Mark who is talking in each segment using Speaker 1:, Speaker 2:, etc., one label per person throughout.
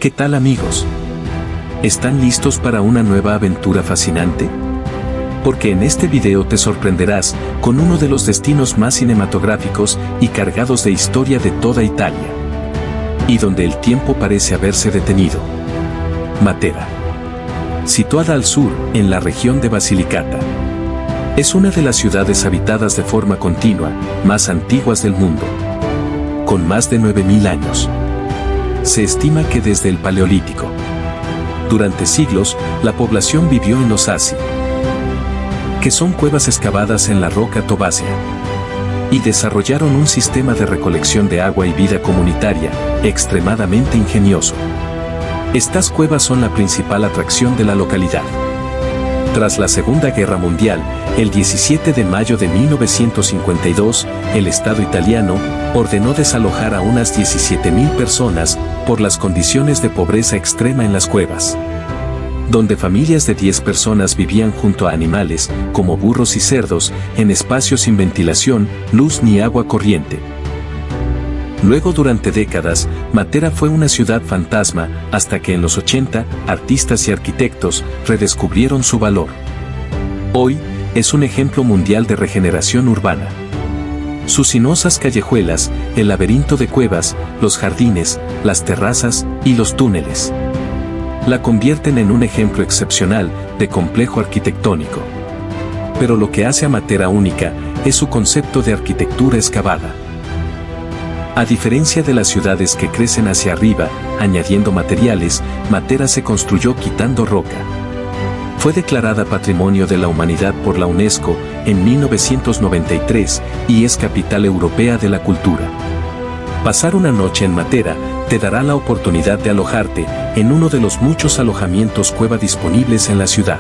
Speaker 1: ¿Qué tal, amigos? ¿Están listos para una nueva aventura fascinante? Porque en este video te sorprenderás con uno de los destinos más cinematográficos y cargados de historia de toda Italia. Y donde el tiempo parece haberse detenido. Matera. Situada al sur, en la región de Basilicata. Es una de las ciudades habitadas de forma continua, más antiguas del mundo. Con más de 9.000 años. Se estima que desde el Paleolítico. Durante siglos, la población vivió en los Assi, que son cuevas excavadas en la roca tobácea, y desarrollaron un sistema de recolección de agua y vida comunitaria, extremadamente ingenioso. Estas cuevas son la principal atracción de la localidad. Tras la Segunda Guerra Mundial, el 17 de mayo de 1952, el Estado italiano ordenó desalojar a unas 17.000 personas por las condiciones de pobreza extrema en las cuevas, donde familias de 10 personas vivían junto a animales, como burros y cerdos, en espacios sin ventilación, luz ni agua corriente. Luego, durante décadas, Matera fue una ciudad fantasma, hasta que en los 80, artistas y arquitectos redescubrieron su valor. Hoy, es un ejemplo mundial de regeneración urbana. Sus sinuosas callejuelas, el laberinto de cuevas, los jardines, las terrazas y los túneles la convierten en un ejemplo excepcional de complejo arquitectónico. Pero lo que hace a Matera única es su concepto de arquitectura excavada. A diferencia de las ciudades que crecen hacia arriba, añadiendo materiales, Matera se construyó quitando roca. Fue declarada Patrimonio de la Humanidad por la UNESCO en 1993 y es capital europea de la cultura. Pasar una noche en Matera te dará la oportunidad de alojarte en uno de los muchos alojamientos cueva disponibles en la ciudad.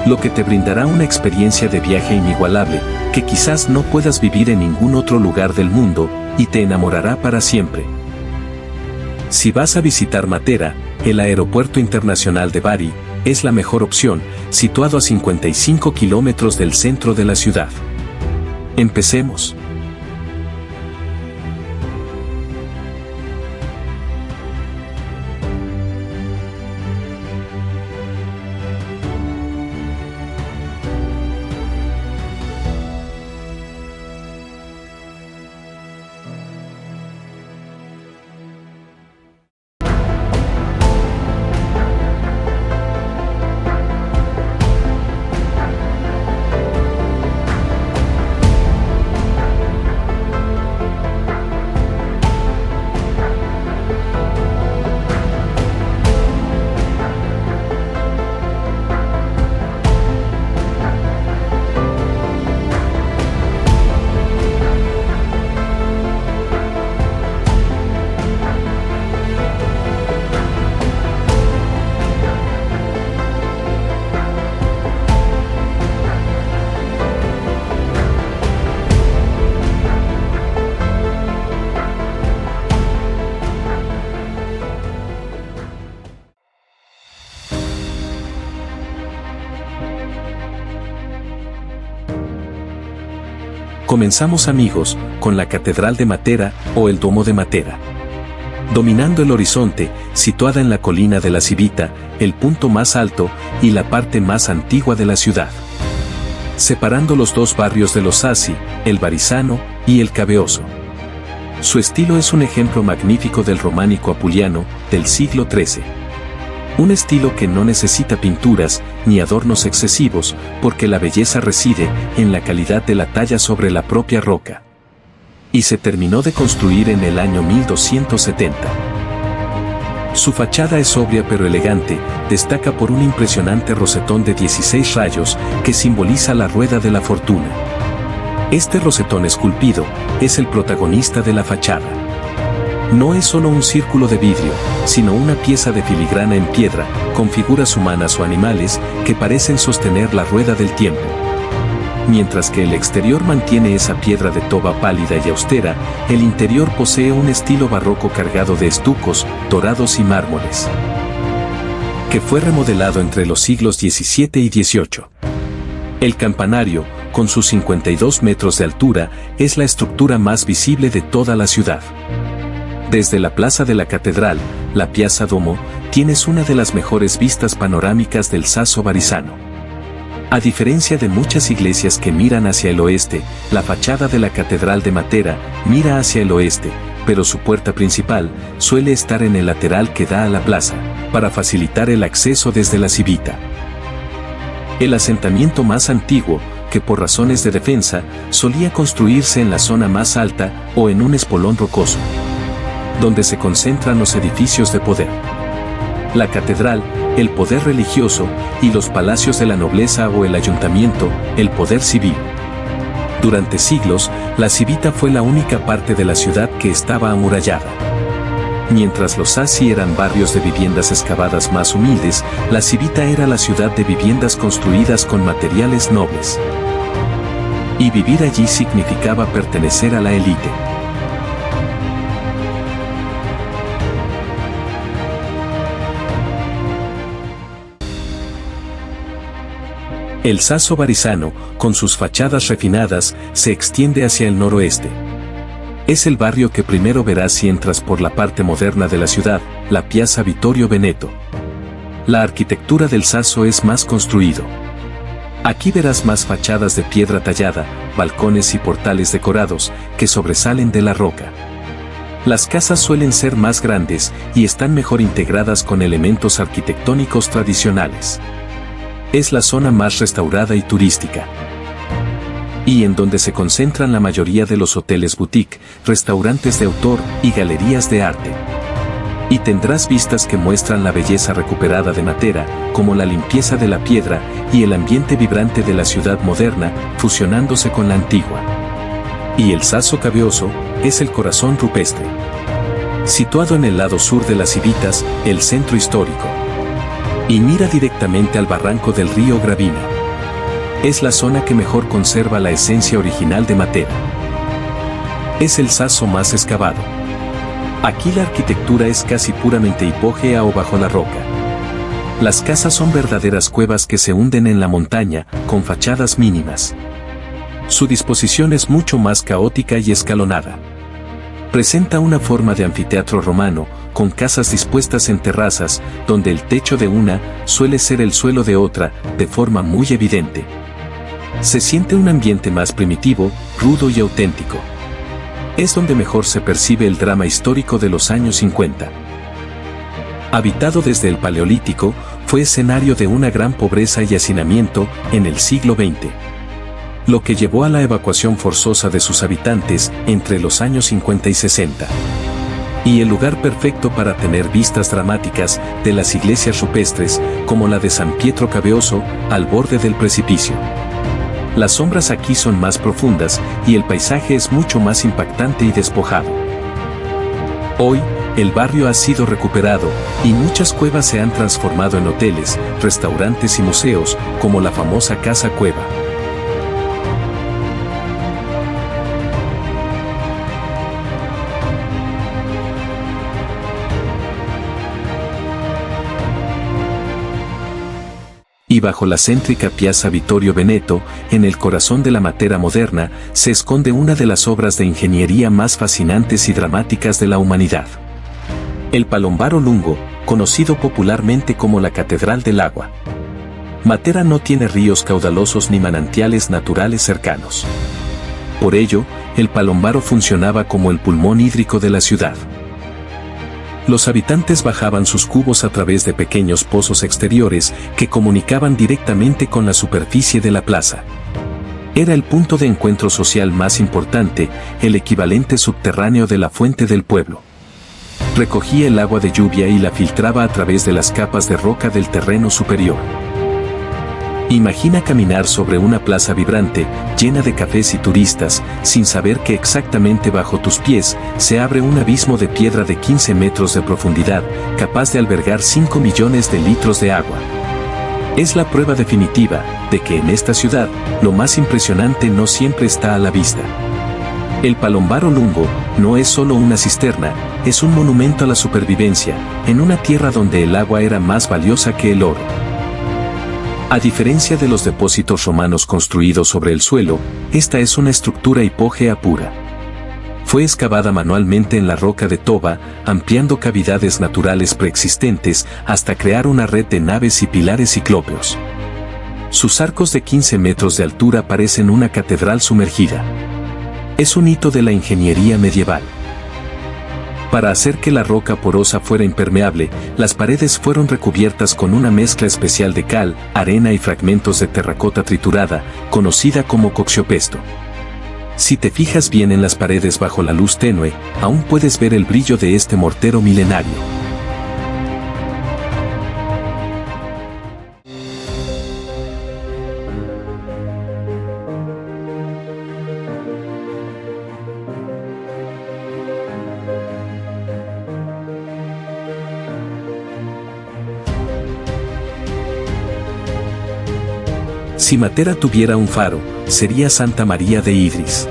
Speaker 1: Lo que te brindará una experiencia de viaje inigualable, que quizás no puedas vivir en ningún otro lugar del mundo, y te enamorará para siempre. Si vas a visitar Matera, el Aeropuerto Internacional de Bari es la mejor opción, situado a 55 kilómetros del centro de la ciudad. Empecemos. Comenzamos, amigos, con la Catedral de Matera o el Domo de Matera. Dominando el horizonte, situada en la colina de la Civita, el punto más alto y la parte más antigua de la ciudad. Separando los dos barrios de los Assi, el Barisano y el Cabeoso. Su estilo es un ejemplo magnífico del románico apuliano del siglo XIII. Un estilo que no necesita pinturas ni adornos excesivos, porque la belleza reside en la calidad de la talla sobre la propia roca. Y se terminó de construir en el año 1270. Su fachada es sobria pero elegante, destaca por un impresionante rosetón de 16 rayos que simboliza la rueda de la fortuna. Este rosetón esculpido es el protagonista de la fachada. No es solo un círculo de vidrio, sino una pieza de filigrana en piedra, con figuras humanas o animales que parecen sostener la rueda del tiempo. Mientras que el exterior mantiene esa piedra de toba pálida y austera, el interior posee un estilo barroco cargado de estucos, dorados y mármoles, que fue remodelado entre los siglos XVII y XVIII. El campanario, con sus 52 metros de altura, es la estructura más visible de toda la ciudad. Desde la plaza de la catedral, la Piazza Duomo, tienes una de las mejores vistas panorámicas del Sasso Barisano. A diferencia de muchas iglesias que miran hacia el oeste, la fachada de la Catedral de Matera mira hacia el oeste, pero su puerta principal suele estar en el lateral que da a la plaza, para facilitar el acceso desde la Civita. El asentamiento más antiguo, que por razones de defensa, solía construirse en la zona más alta o en un espolón rocoso, donde se concentran los edificios de poder. La catedral, el poder religioso, y los palacios de la nobleza o el ayuntamiento, el poder civil. Durante siglos, la Civita fue la única parte de la ciudad que estaba amurallada. Mientras los Sassi eran barrios de viviendas excavadas más humildes, la Civita era la ciudad de viviendas construidas con materiales nobles. Y vivir allí significaba pertenecer a la élite. El Sasso Barisano, con sus fachadas refinadas, se extiende hacia el noroeste. Es el barrio que primero verás si entras por la parte moderna de la ciudad, la Piazza Vittorio Veneto. La arquitectura del Sasso es más construido. Aquí verás más fachadas de piedra tallada, balcones y portales decorados, que sobresalen de la roca. Las casas suelen ser más grandes y están mejor integradas con elementos arquitectónicos tradicionales. Es la zona más restaurada y turística, y en donde se concentran la mayoría de los hoteles boutique, restaurantes de autor y galerías de arte. Y tendrás vistas que muestran la belleza recuperada de Matera, como la limpieza de la piedra y el ambiente vibrante de la ciudad moderna, fusionándose con la antigua. Y el Sasso Caveoso es el corazón rupestre, situado en el lado sur de las Civitas, el centro histórico. Y mira directamente al barranco del río Gravina. Es la zona que mejor conserva la esencia original de Matera. Es el Sasso más excavado. Aquí la arquitectura es casi puramente hipógea o bajo la roca. Las casas son verdaderas cuevas que se hunden en la montaña, con fachadas mínimas. Su disposición es mucho más caótica y escalonada. Presenta una forma de anfiteatro romano, con casas dispuestas en terrazas, donde el techo de una suele ser el suelo de otra, de forma muy evidente. Se siente un ambiente más primitivo, rudo y auténtico. Es donde mejor se percibe el drama histórico de los años 50. Habitado desde el Paleolítico, fue escenario de una gran pobreza y hacinamiento en el siglo XX. Lo que llevó a la evacuación forzosa de sus habitantes entre los años 50 y 60. Y el lugar perfecto para tener vistas dramáticas de las iglesias rupestres, como la de San Pietro Caveoso, al borde del precipicio. Las sombras aquí son más profundas y el paisaje es mucho más impactante y despojado. Hoy, el barrio ha sido recuperado y muchas cuevas se han transformado en hoteles, restaurantes y museos, como la famosa Casa Cueva. Y bajo la céntrica Piazza Vittorio Veneto, en el corazón de la Matera moderna, se esconde una de las obras de ingeniería más fascinantes y dramáticas de la humanidad. El Palombaro Lungo, conocido popularmente como la Catedral del Agua. Matera no tiene ríos caudalosos ni manantiales naturales cercanos. Por ello, el Palombaro funcionaba como el pulmón hídrico de la ciudad. Los habitantes bajaban sus cubos a través de pequeños pozos exteriores que comunicaban directamente con la superficie de la plaza. Era el punto de encuentro social más importante, el equivalente subterráneo de la fuente del pueblo. Recogía el agua de lluvia y la filtraba a través de las capas de roca del terreno superior. Imagina caminar sobre una plaza vibrante, llena de cafés y turistas, sin saber que exactamente bajo tus pies se abre un abismo de piedra de 15 metros de profundidad, capaz de albergar 5 millones de litros de agua. Es la prueba definitiva de que en esta ciudad, lo más impresionante no siempre está a la vista. El Palombaro Lungo no es solo una cisterna, es un monumento a la supervivencia, en una tierra donde el agua era más valiosa que el oro. A diferencia de los depósitos romanos construidos sobre el suelo, esta es una estructura hipógea pura. fue excavada manualmente en la roca de Toba, ampliando cavidades naturales preexistentes hasta crear una red de naves y pilares ciclópeos. Sus arcos de 15 metros de altura parecen una catedral sumergida. Es un hito de la ingeniería medieval. Para hacer que la roca porosa fuera impermeable, las paredes fueron recubiertas con una mezcla especial de cal, arena y fragmentos de terracota triturada, conocida como coxiopesto. Si te fijas bien en las paredes bajo la luz tenue, aún puedes ver el brillo de este mortero milenario. Si Matera tuviera un faro, sería Santa María de Idris.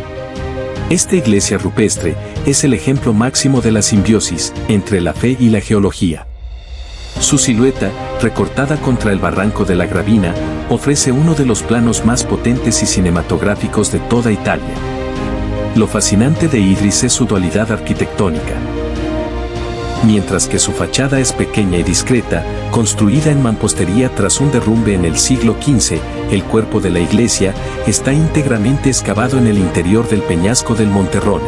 Speaker 1: Esta iglesia rupestre es el ejemplo máximo de la simbiosis entre la fe y la geología. Su silueta, recortada contra el barranco de la Gravina, ofrece uno de los planos más potentes y cinematográficos de toda Italia. Lo fascinante de Idris es su dualidad arquitectónica. Mientras que su fachada es pequeña y discreta, construida en mampostería tras un derrumbe en el siglo XV, el cuerpo de la iglesia está íntegramente excavado en el interior del peñasco del Monterrone.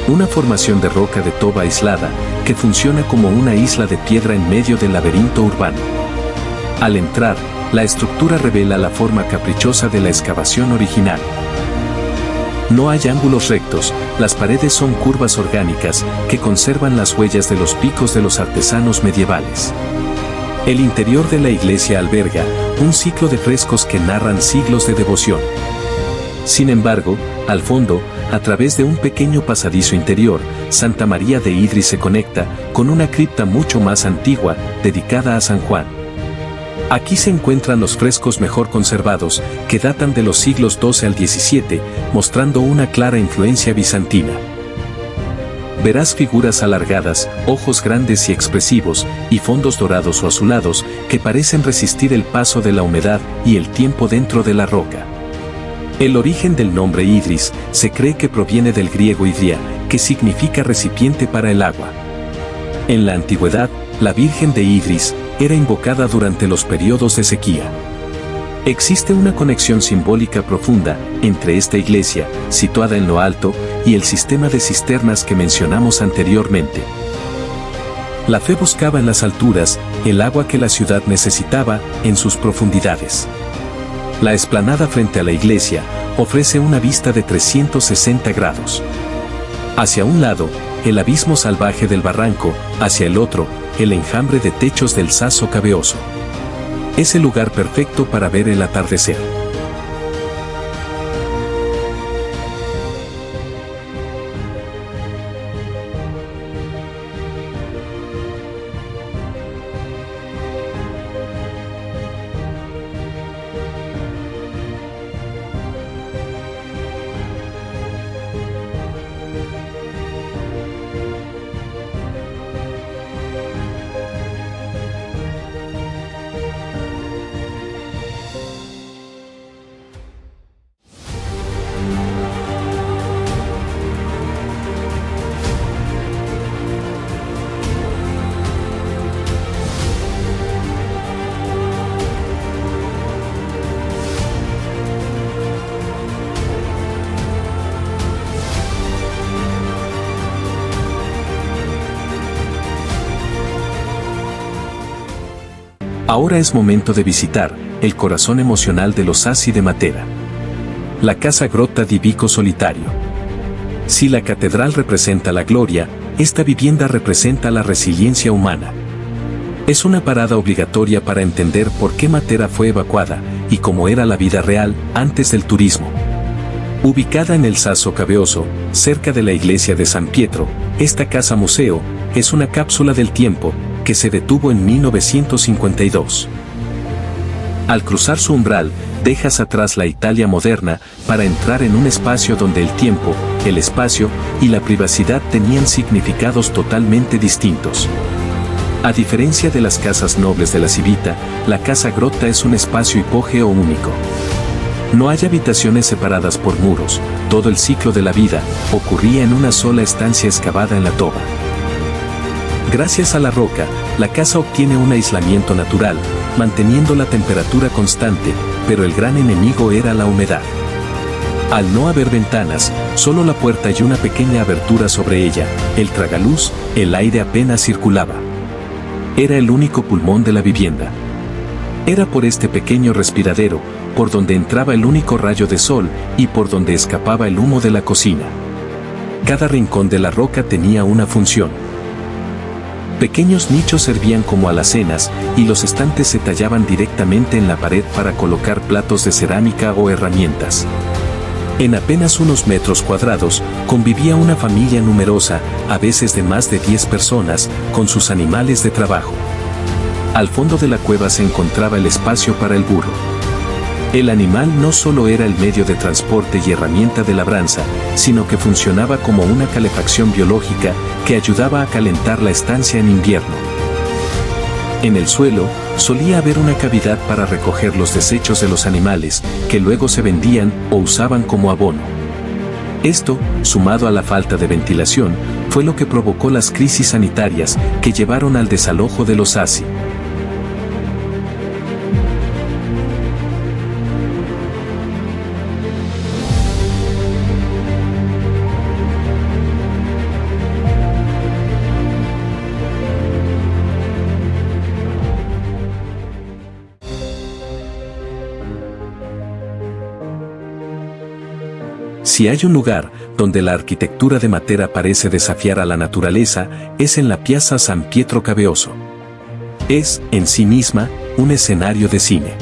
Speaker 1: Una formación de roca de Toba aislada, que funciona como una isla de piedra en medio del laberinto urbano. Al entrar, la estructura revela la forma caprichosa de la excavación original. No hay ángulos rectos, las paredes son curvas orgánicas que conservan las huellas de los picos de los artesanos medievales. El interior de la iglesia alberga un ciclo de frescos que narran siglos de devoción. Sin embargo, al fondo, a través de un pequeño pasadizo interior, Santa María de Idris se conecta con una cripta mucho más antigua, dedicada a San Juan. Aquí se encuentran los frescos mejor conservados, que datan de los siglos XII al XVII, mostrando una clara influencia bizantina. Verás figuras alargadas, ojos grandes y expresivos, y fondos dorados o azulados, que parecen resistir el paso de la humedad y el tiempo dentro de la roca. El origen del nombre Idris se cree que proviene del griego idria, que significa recipiente para el agua. En la antigüedad, la Virgen de Idris era invocada durante los periodos de sequía. Existe una conexión simbólica profunda entre esta iglesia, situada en lo alto, y el sistema de cisternas que mencionamos anteriormente. La fe buscaba en las alturas el agua que la ciudad necesitaba en sus profundidades. La explanada frente a la iglesia ofrece una vista de 360 grados. Hacia un lado, el abismo salvaje del barranco, hacia el otro, el enjambre de techos del Sasso Cabeoso. Es el lugar perfecto para ver el atardecer. Ahora es momento de visitar el corazón emocional de los Sassi de Matera. La casa Grotta di Vico Solitario. Si la catedral representa la gloria, esta vivienda representa la resiliencia humana. Es una parada obligatoria para entender por qué Matera fue evacuada y cómo era la vida real antes del turismo. Ubicada en el Sasso Cabeoso, cerca de la iglesia de San Pietro, esta casa museo es una cápsula del tiempo que se detuvo en 1952. Al cruzar su umbral, dejas atrás la Italia moderna para entrar en un espacio donde el tiempo, el espacio y la privacidad tenían significados totalmente distintos. A diferencia de las casas nobles de la Civita, la casa Grotta es un espacio hipogeo único. No hay habitaciones separadas por muros, todo el ciclo de la vida ocurría en una sola estancia excavada en la toba. Gracias a la roca, la casa obtiene un aislamiento natural, manteniendo la temperatura constante, pero el gran enemigo era la humedad. Al no haber ventanas, solo la puerta y una pequeña abertura sobre ella, el tragaluz, el aire apenas circulaba. Era el único pulmón de la vivienda. Era por este pequeño respiradero, por donde entraba el único rayo de sol y por donde escapaba el humo de la cocina. Cada rincón de la roca tenía una función. Pequeños nichos servían como alacenas y los estantes se tallaban directamente en la pared para colocar platos de cerámica o herramientas. En apenas unos metros cuadrados convivía una familia numerosa, a veces de más de 10 personas, con sus animales de trabajo. Al fondo de la cueva se encontraba el espacio para el burro. El animal no solo era el medio de transporte y herramienta de labranza, sino que funcionaba como una calefacción biológica que ayudaba a calentar la estancia en invierno. En el suelo, solía haber una cavidad para recoger los desechos de los animales, que luego se vendían o usaban como abono. Esto, sumado a la falta de ventilación, fue lo que provocó las crisis sanitarias que llevaron al desalojo de los Asi. Si hay un lugar donde la arquitectura de Matera parece desafiar a la naturaleza, es en la Piazza San Pietro Cabeoso. Es, en sí misma, un escenario de cine.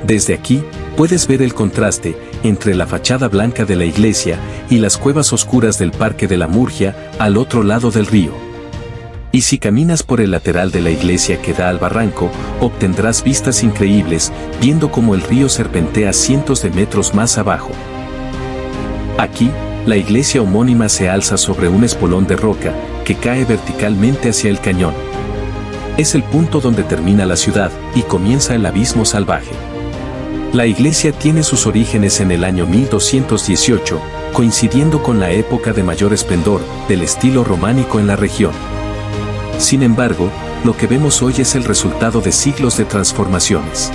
Speaker 1: Desde aquí, puedes ver el contraste entre la fachada blanca de la iglesia y las cuevas oscuras del Parque de la Murgia al otro lado del río. Y si caminas por el lateral de la iglesia que da al barranco, obtendrás vistas increíbles, viendo cómo el río serpentea cientos de metros más abajo. Aquí, la iglesia homónima se alza sobre un espolón de roca que cae verticalmente hacia el cañón. Es el punto donde termina la ciudad y comienza el abismo salvaje. La iglesia tiene sus orígenes en el año 1218, coincidiendo con la época de mayor esplendor del estilo románico en la región. Sin embargo, lo que vemos hoy es el resultado de siglos de transformaciones.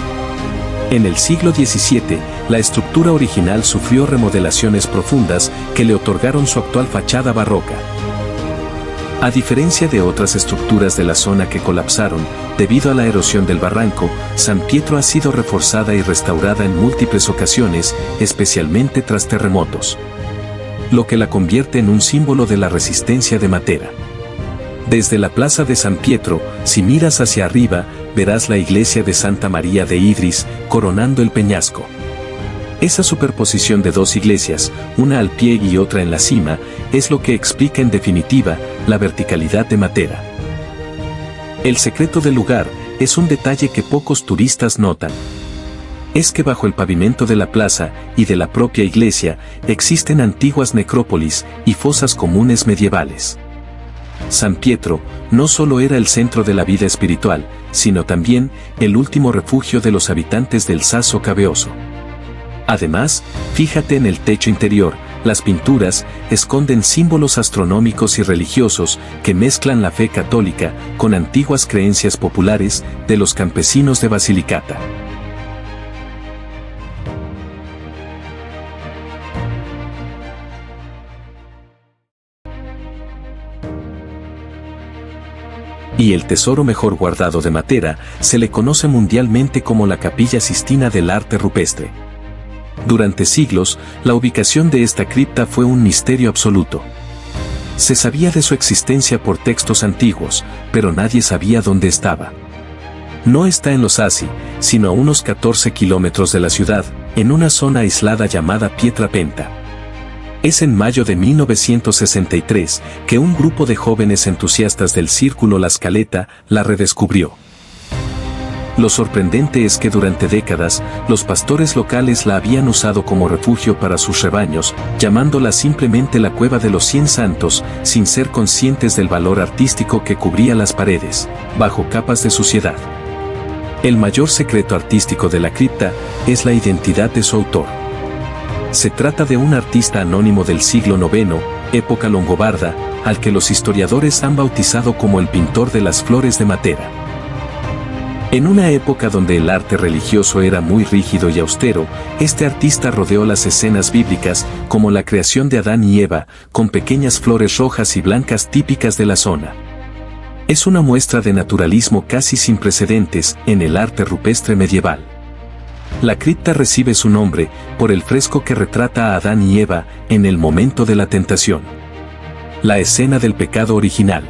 Speaker 1: En el siglo XVII, la estructura original sufrió remodelaciones profundas que le otorgaron su actual fachada barroca. A diferencia de otras estructuras de la zona que colapsaron, debido a la erosión del barranco, San Pietro ha sido reforzada y restaurada en múltiples ocasiones, especialmente tras terremotos. Lo que la convierte en un símbolo de la resistencia de Matera. Desde la plaza de San Pietro, si miras hacia arriba, verás la iglesia de Santa María de Idris, coronando el peñasco. Esa superposición de dos iglesias, una al pie y otra en la cima, es lo que explica en definitiva la verticalidad de Matera. El secreto del lugar es un detalle que pocos turistas notan. Es que bajo el pavimento de la plaza y de la propia iglesia existen antiguas necrópolis y fosas comunes medievales. San Pietro no solo era el centro de la vida espiritual, sino también el último refugio de los habitantes del Sasso Cabeoso. Además, fíjate en el techo interior, las pinturas esconden símbolos astronómicos y religiosos que mezclan la fe católica con antiguas creencias populares de los campesinos de Basilicata. Y el tesoro mejor guardado de Matera se le conoce mundialmente como la Capilla Sistina del Arte Rupestre. Durante siglos, la ubicación de esta cripta fue un misterio absoluto. Se sabía de su existencia por textos antiguos, pero nadie sabía dónde estaba. No está en los Asi, sino a unos 14 kilómetros de la ciudad, en una zona aislada llamada Pietrapenta. Es en mayo de 1963 que un grupo de jóvenes entusiastas del Círculo La Scaletta la redescubrió. Lo sorprendente es que durante décadas, los pastores locales la habían usado como refugio para sus rebaños, llamándola simplemente la Cueva de los 100 Santos, sin ser conscientes del valor artístico que cubría las paredes, bajo capas de suciedad. El mayor secreto artístico de la cripta es la identidad de su autor. Se trata de un artista anónimo del siglo IX, época longobarda, al que los historiadores han bautizado como el pintor de las flores de Matera. En una época donde el arte religioso era muy rígido y austero, este artista rodeó las escenas bíblicas, como la creación de Adán y Eva, con pequeñas flores rojas y blancas típicas de la zona. Es una muestra de naturalismo casi sin precedentes en el arte rupestre medieval. La cripta recibe su nombre por el fresco que retrata a Adán y Eva en el momento de la tentación. La escena del pecado original.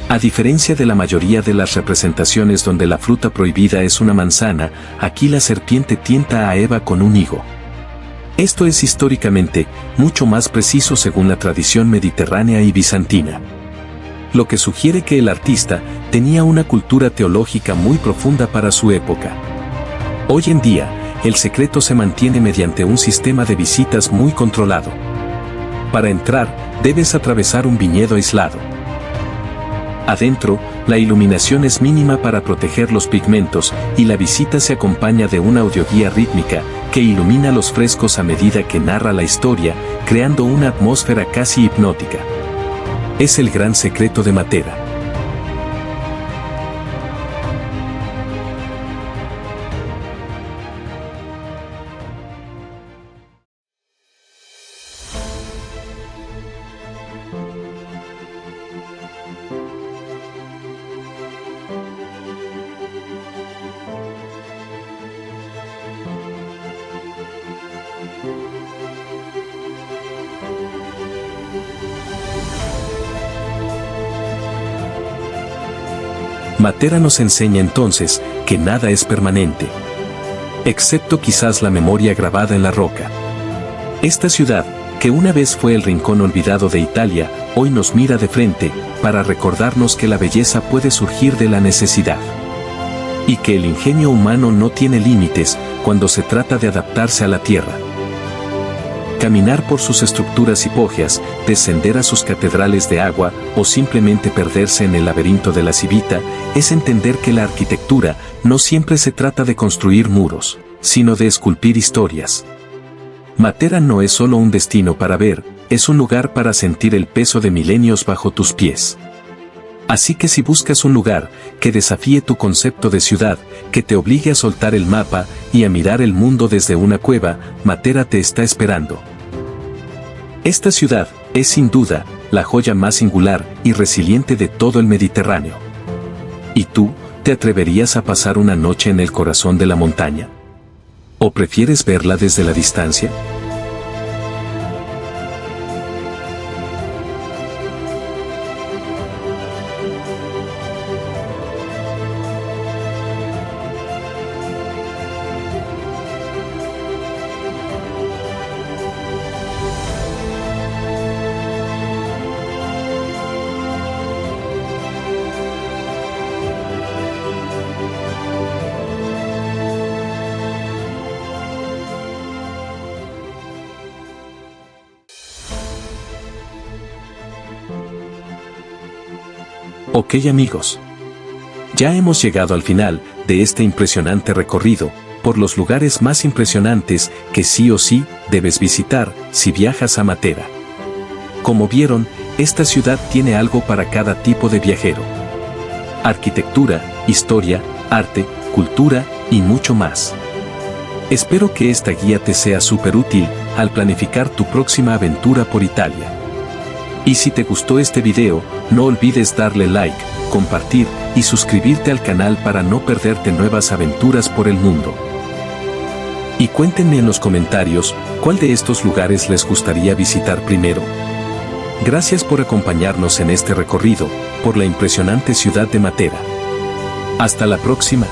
Speaker 1: A diferencia de la mayoría de las representaciones donde la fruta prohibida es una manzana, aquí la serpiente tienta a Eva con un higo. Esto es históricamente mucho más preciso según la tradición mediterránea y bizantina. Lo que sugiere que el artista tenía una cultura teológica muy profunda para su época. Hoy en día, el secreto se mantiene mediante un sistema de visitas muy controlado. Para entrar, debes atravesar un viñedo aislado. Adentro, la iluminación es mínima para proteger los pigmentos y la visita se acompaña de una audioguía rítmica que ilumina los frescos a medida que narra la historia, creando una atmósfera casi hipnótica. Es el gran secreto de Matera. Matera nos enseña entonces que nada es permanente, excepto quizás la memoria grabada en la roca. Esta ciudad, que una vez fue el rincón olvidado de Italia, hoy nos mira de frente para recordarnos que la belleza puede surgir de la necesidad. Y que el ingenio humano no tiene límites cuando se trata de adaptarse a la tierra. Caminar por sus estructuras hipógeas, descender a sus catedrales de agua o simplemente perderse en el laberinto de la Civita, es entender que la arquitectura no siempre se trata de construir muros, sino de esculpir historias. Matera no es solo un destino para ver, es un lugar para sentir el peso de milenios bajo tus pies. Así que si buscas un lugar que desafíe tu concepto de ciudad, que te obligue a soltar el mapa y a mirar el mundo desde una cueva, Matera te está esperando. Esta ciudad es sin duda la joya más singular y resiliente de todo el Mediterráneo. ¿Y tú, te atreverías a pasar una noche en el corazón de la montaña? ¿O prefieres verla desde la distancia? Ok amigos, ya hemos llegado al final de este impresionante recorrido por los lugares más impresionantes que sí o sí debes visitar si viajas a Matera. Como vieron, esta ciudad tiene algo para cada tipo de viajero. Arquitectura, historia, arte, cultura y mucho más. Espero que esta guía te sea súper útil al planificar tu próxima aventura por Italia. Y si te gustó este video, no olvides darle like, compartir y suscribirte al canal para no perderte nuevas aventuras por el mundo. Y cuéntenme en los comentarios, ¿cuál de estos lugares les gustaría visitar primero? Gracias por acompañarnos en este recorrido por la impresionante ciudad de Matera. Hasta la próxima.